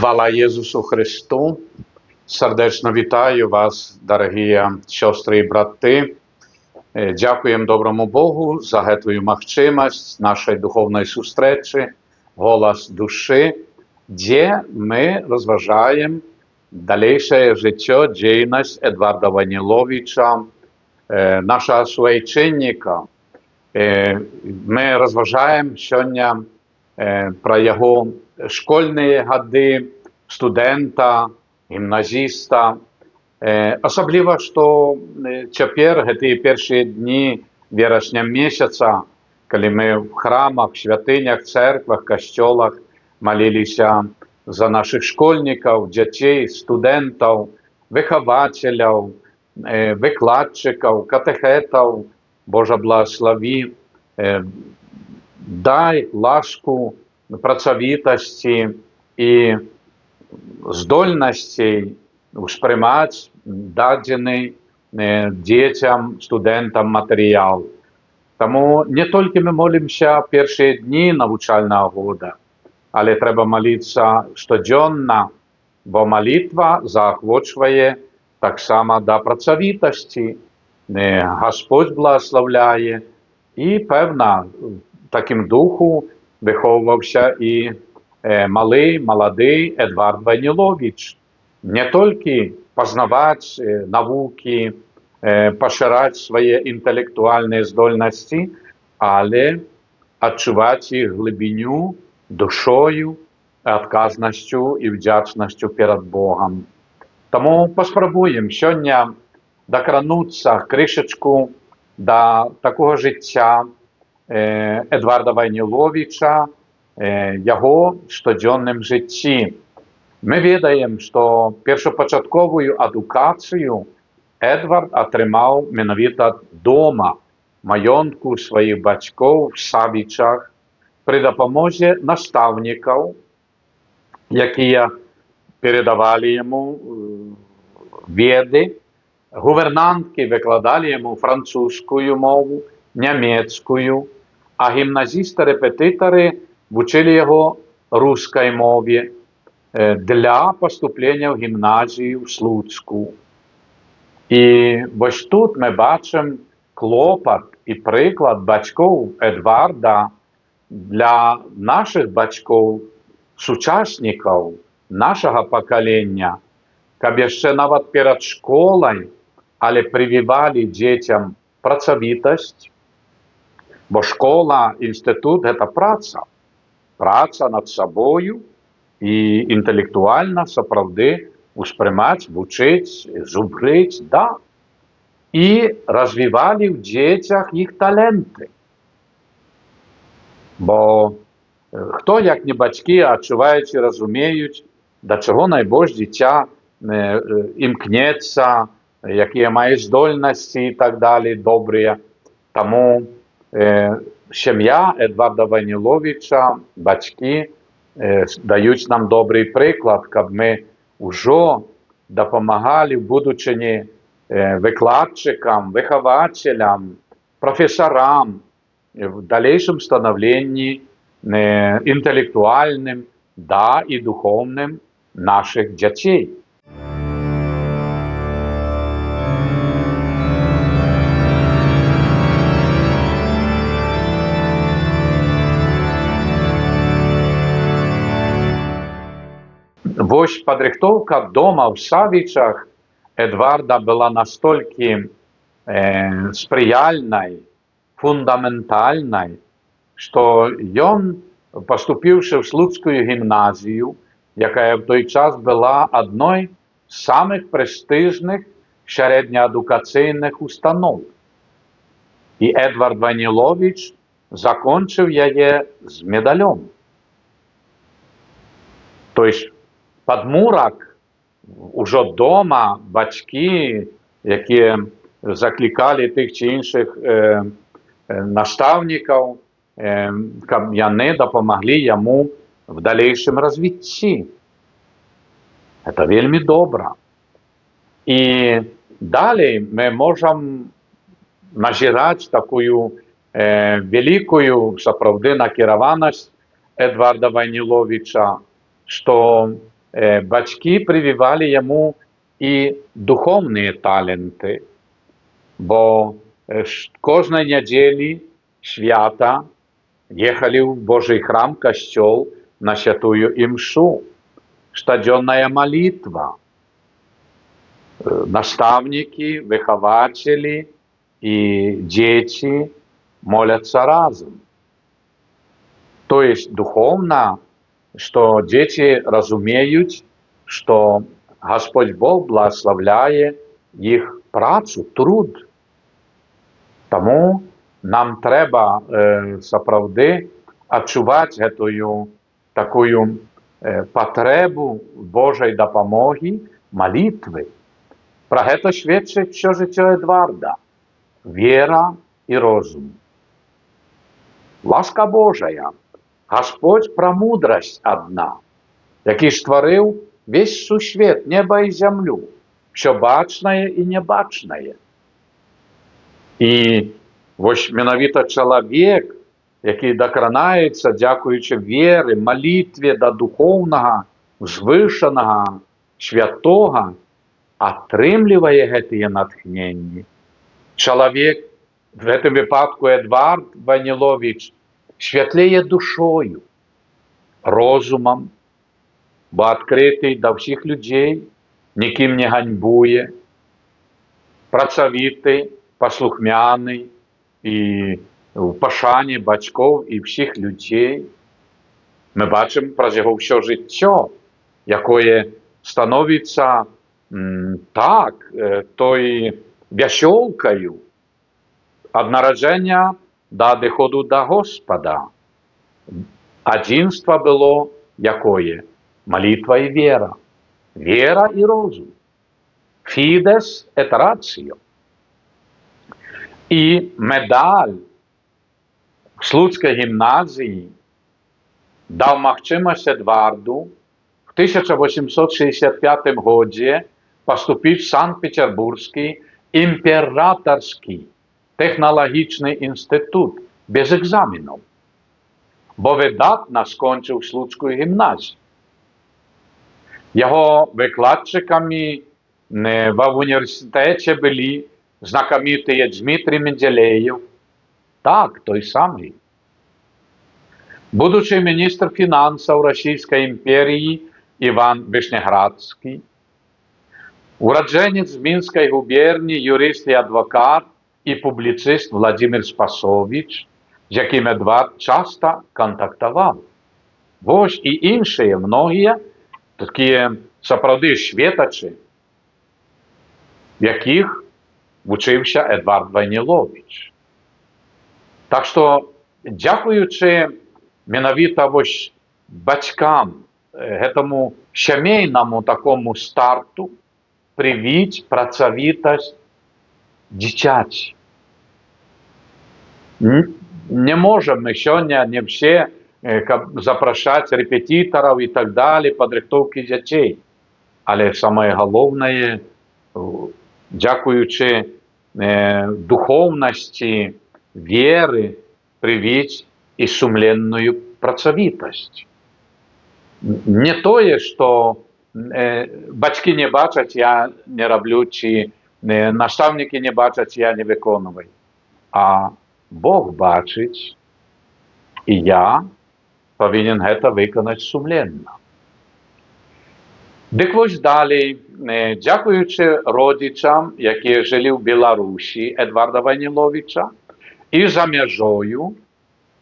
Хвала Єсусу Христу! Сердечно вітаю вас, дорогі сестри і брати. Дякуємо доброму Богу за цю можливість нашої духовної зустрічі «Голос душі», де ми розважаємо дальше життя, діяльність Едварда Ваніловича, нашого священника. Ми розважаємо сьогодні про його школьні годи, студента, гімназиста. Особливо, що тепер, ці перші дні вересня місяця, коли ми в храмах, святинях, церквах, костелах молилися за наших школьників, дітей, студентів, вихователів, викладчиків, катехетів, Боже благослови, дай ласку працьовитості і здольності сприймати дадений дітям, студентам матеріал. Тому не тільки ми молимося перші дні навчального року, але треба молитися щоденно, бо молитва заохочує так само до працьовитості. Господь благословляє, і, певно, в таким духу виховувався і молодий Едвард Ванілович. Не тільки познавати науки, поширати свої інтелектуальні здольності, але відчувати їх глибиню, душою, відказністю і вдячністю перед Богом. Тому поспробуємо сьогодні докранутися кришечку до такого життя Едварда Ваніловича, його щоденному житті. Ми відаємо, що першопочаткову едукацію Едвард отримав менавіта вдома, маєтку своїх батьків в Савічах, при допомозі наставників, які передавали йому веди. Гувернантки викладали йому французьку мову, німецьку, а гімназисти-репетитори вчили його русській мові для поступлення в гімназію в Слуцьку. І ось тут ми бачимо клопот і приклад батьків Едварда для наших батьків, сучасників, нашого покоління, щоб ще навіть перед школою, але прививали дітям працьовитість, бо школа, інститут – це праця. Праця над собою і інтелектуально, справді, усприймати, вчити, зубрити, да. І розвивали в дітях їх таленти. Бо хто, як не батьки, відчувають і розуміють, до чого найбільше дитя імкнеться, які має здольності і так далі, добрі. Тому сім'я Едварда Ваніловича, батьки, дають нам добрий приклад, щоб ми вже допомагали в будучині викладчикам, вихователям, професорам в дальнейшем становленні інтелектуальним, да і духовним наших дітей. Ось підрихтовка дома в Савічах Едварда була настільки сприяльною, фундаментальною, що він, поступивши в Слуцьку гімназію, яка в той час була одною з самих престижних середньоедукаційних установ. І Едвард Ванілович закінчив її з медалем. Тобто, подмурок уже вдома батьки, які закликали тих чи інших наставників, щоб вони допомогли йому в дальнейшем розвитті. Це вельми добре. І далі ми можемо назирати таку велику, справді, накерованість Едварда Ваніловича, що батьки прививали ему и духовные таленты, бо кожної недели свята ехали в Божий храм, костел, на святую имшу, штоденная молитва, наставники, выхователи и дети молятся разом. То есть духовно, что дети разумеют, что Господь Бог благословляет их працу, труд. Тому нам треба справді відчувати таку потребу Божої допомоги, молитви. Про це свідчить все життя Едварда. Віра і розум. Ласка Божая. Господь про мудрость одна, який створив весь сусвіт, небо і землю, все бачне і небачне. І ось менавіта чоловік, який докранається, дякуючи вірі, молитві до духовного, звишеного, святого, отримлює гэты натхнення. Чоловік, в цьому випадку Едвард Ванілович, святлеє душою, розумом, бо відкритий до всіх людей, ніким не ганьбує, працьовитий, послухмяний і в пошані батьків і всіх людей. Ми бачимо про його все життя, яке становиться так, тою веселкою від народження до доходу до Господа. Одинство було якое? Молитва і віра. Віра і розум. Фідес et ratio. І медаль в Слуцькій гімназії дав можливість Едварду в 1865 році поступити в Санкт-Петербурзький імператорський технологічний інститут без екзаменів, бо видатно скончив Слуцьку гімназію. Його викладчиками в університеті були знакомитий Дмитрий Менделєєв, так, той самий. Будучий міністр фінансів Російської імперії Іван Вишнеградський, уродженець Мінської губернії, юрист і адвокат і публіцист Владимир Спасович, з яким Едвард часто контактував. Ось і інші многі такі справді світочі, в яких вчився Едвард Ванілович. Так що, дякуючи менавіта ось батькам, этому сімейному такому старту, привить працьовитость дитячі. Не можемо ми сьогодні не всі запрошати репетиторів і так далі, підрихтовки дітей. Але саме головне, дякуючи духовності, віри, привить і сумленную працьовитость. Не то, що батьки не бачать, я не роблю, чи наставники не бачать, я не виконую. А Бог бачить, і я повинен це виконати сумленно. Так ось далі, дякуючи родичам, які жили в Білорусі, Едварда Ваніловича, і за межою,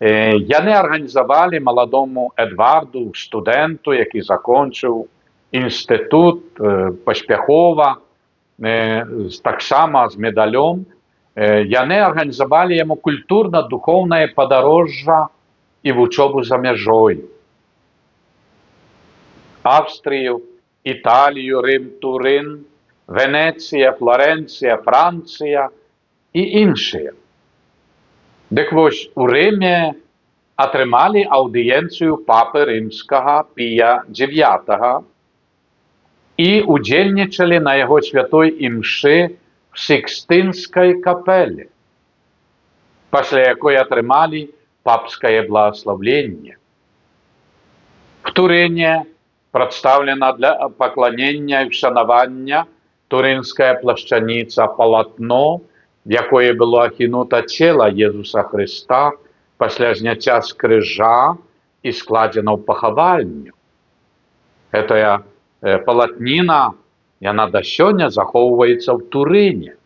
вони організували молодому Едварду, студенту, який закінчив інститут поспіхово, так само з медалем, вони організували йому культурно-духовне подорожжя і в учебу за межою. Австрію, Італію, Рим, Турин, Венеція, Флоренція, Франція і інші. Так ось у Римі отримали аудієнцію Папи Римського Пія IX і удільничали на його святої імші в Сикстинській капелі, після якої отримали папське благословення. В Турині прадстаўлена для пакланення і вшанавання турынская плашчаніца палатно, в якое было акінута цела Езуса Хрыста пасля зняцця з крыжа і складзена ў пахавальню. Гэтая палатніна, яна да сёння захоўваецца ў Турыне.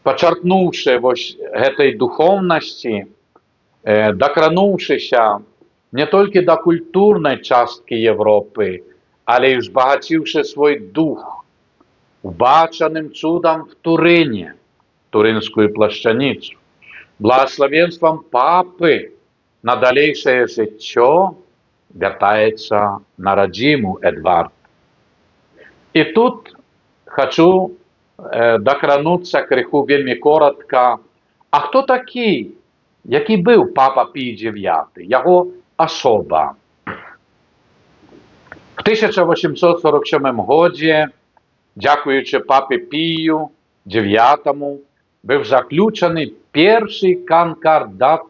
Пачарпнуўшы вось гэтай духоўнасці, дакрануўшыся не толькі да культурнай часткі Европы, але і узбагаціўшы свой дух убачаным цудам в Турыне, турынскую плашчаніцу, благаславенствам папы на далейшае жыццё вяртаецца на радзіму Эдвард. І тут хачу дакрануцца крыху вельмі коротка. А хто такі, які быў папа Пій IX, яго асоба? В 1847 годзе, дзякуючы папе Пію IX, быў заключаны першы канкардат,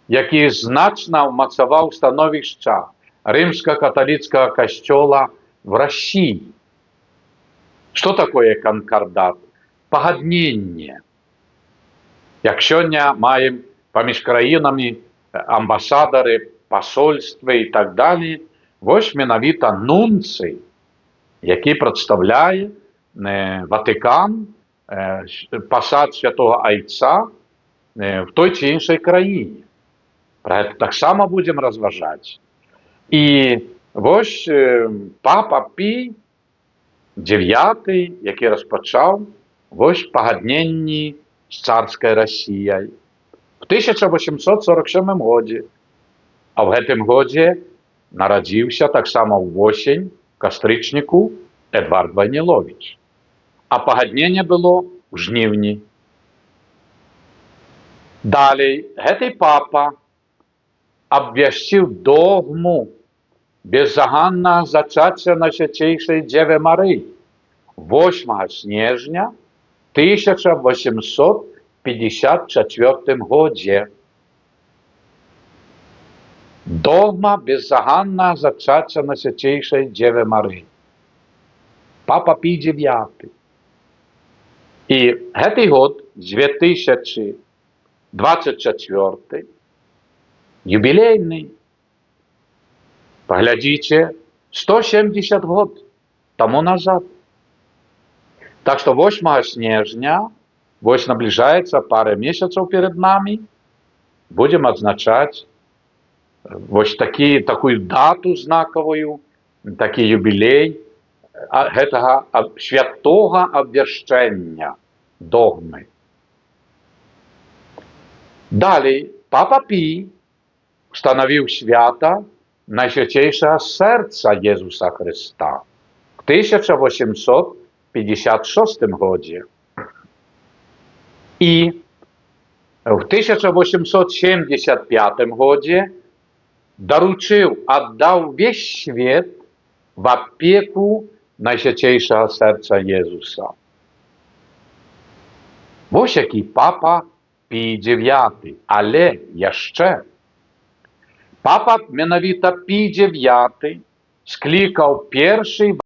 які значна ўмацаваў становішча рымска-каталіцкага касцёла в России. Что такое канкардат? Пагадненне. Як сёння маем паміж краінамі амбасадары, пасольствы і так далее, вось менавіта нунцый, які прадстаўляе Ватыкан, пасад святого Айца в той ці іншай краіне. Пра гэта таксама будзем разважаць. І вось папа Пій IX, які распачаў вось пагадненні з царскай Расіяй в 1847 годзе. А ў гэтым годзе нарадзіўся таксама ўвосень, кастрычніку, Эдвард Вайніловіч. А пагадненне было ў жніўні. Далей, гэты папа абвясціў догму беззаганнага зачацця Найсвяцейшай Дзевы Марыі 8 снежня 1854 годзе. Догма беззаганнага зачацця Найсвяцейшай Дзевы Марыі. Папа Пій IX. І гэты год, 2024, юбілейны. Паглядзіце, 170 год таму назад. Так што 8 снежня, вось набліжаецца пара месяцаў перад намі, будзем адзначаць вось такую дату знакавую, такі юбілей гэтага святога абвяшчэння догмы. Далей, папа Пій устанавіў свята Найсвяцейшага сэрца Езуса Хрыста в 1856 годзе. І в 1875 годзе аддаў весь свет в апеку Найсвяцейшага сэрца Езуса. Вось які папа Пій IX, але яшчэ папа менавіта Пій IX склікаў першы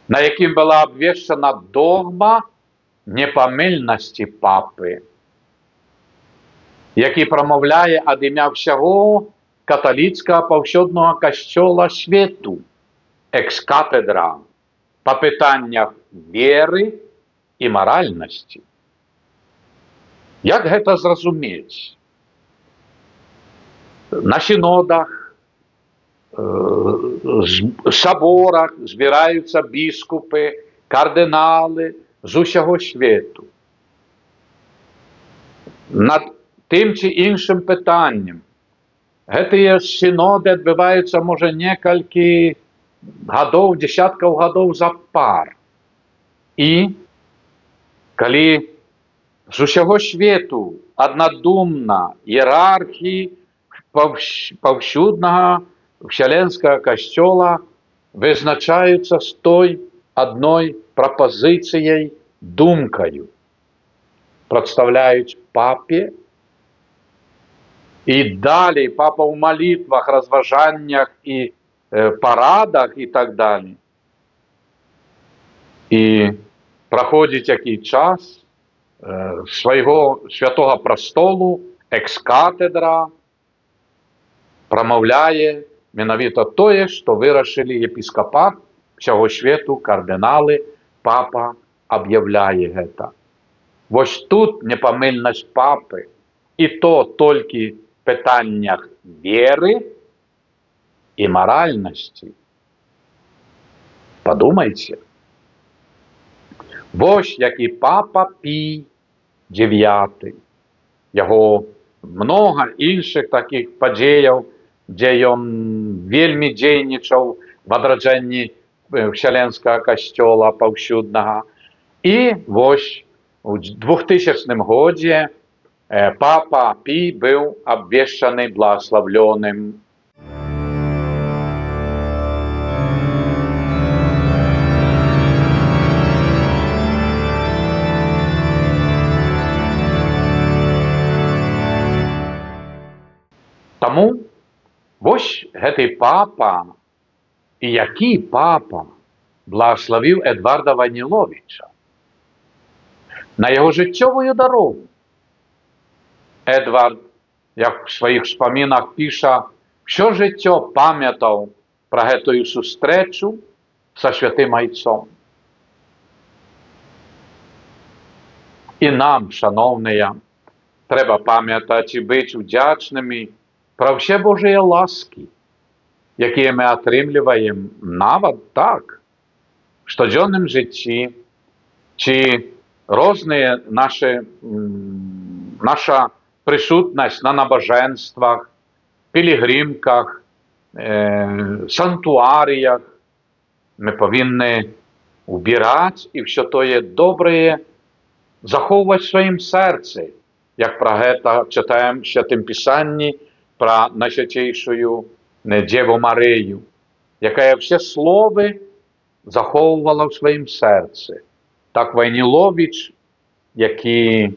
на якім была абвешчана догма непамыльнасці папы, які прамаўляе ад імя ўсяго каталіцкага паўсюднага касцёла свету, экс-катедра, па пытаннях веры і маральнасці. Як гэта зразумець? На сінодах, саборах збіраюцца біскупы, кардыналы з усяго свету. Над тым ці іншым пытаннем. Гэтыя сіноды адбываюцца, можа, некалькі гадоў, дзесяткаў гадоў запар. І калі з усяго свету аднадумна іерархі паўсюднага вселенскага касцёла вызначаюцца з той адной прапазіцыяй, думкаю. Прадстаўляюць папе, і далей папа ў малітвах, разважаннях і парадах і так далей. І праходзіць які час свайго святога прастолу, экс-катедра, прамаўляе менавіта тое, што вырашылі епіскапат усяго свету, кардыналы, папа аб'яўляе гэта. Вось тут непамыльнасць папы, і то толькі в пытаннях веры і маральнасці. Падумайце. Вось які папа Пій IX. Яго многа іншых такіх падзеяў, дзе ён вельмі дзейнічаў в адраджэнні вселенскага касцёла паўсюднага. І вось у 2000 годзе папа Пій быў абвешчаны благаславлёным. Таму вось гэты папа, і які папа благаславіў Эдварда Вайніловіча на яго жыццёвую дарогу. Эдвард, як у сваіх успамінах піша, всё жыццё памятаў пра гэтую сустрэчу са святым айцом. І нам, шаноўныя, трэба памятаць і быць удзячнымі пра ўсе Божыя ласкі, якія мы атрымліваем нават так, в штодзённым жыцці, ці розныя наша прысутнасць на набажэнствах, пілігрымках, сантуарыях. Мы павінны убіраць і ўсё тое добрае захоўваць у сваім сэрцы, як пра гэта чытаем у Святым Пісанні пра Найсвяцейшую Дзеву Марыю, якая ўсе словы захоўвала ў сваім сэрцы. Так Вайніловіч, які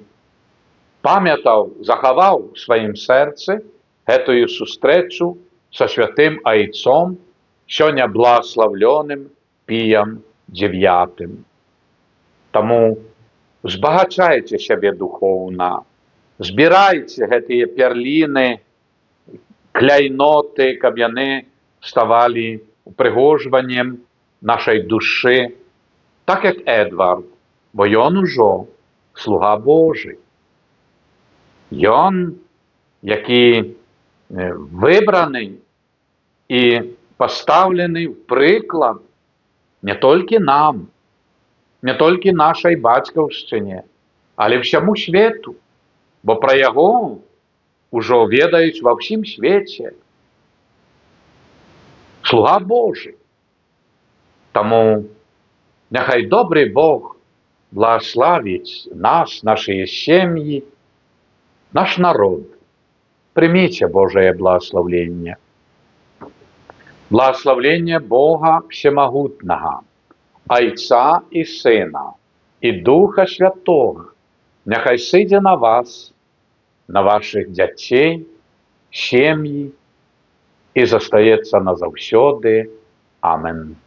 памятаў, захаваў у сваім сэрцы гэтую сустрэчу са святым айцом, сёння благаславлёным Піем IX. Таму збагачайце сябе духоўна, збірайце гэтыя перліны, кляйноты, каб яны ставалі упрыгожваннем нашай душы, так як Эдвард, бо ён ужо слуга Божий. Ён, які выбраны і пастаўлены ў прыклад не толькі нам, не толькі нашай бацькаўшчыне, але ўсяму свету, бо пра яго ужо ведаюць ва ўсім свеце. Слуга Божий. Таму няхай добры Бог благаславіць нас, нашыя сем'і, наш народ. Прыміце Божае благаславленне. Благаславленне Бога Всемагутнага, Айца і Сына, і Духа Святога, няхай сыдзе на вас, на вашых дзяцей, сем'і і застаецца назаўсёды. Амен.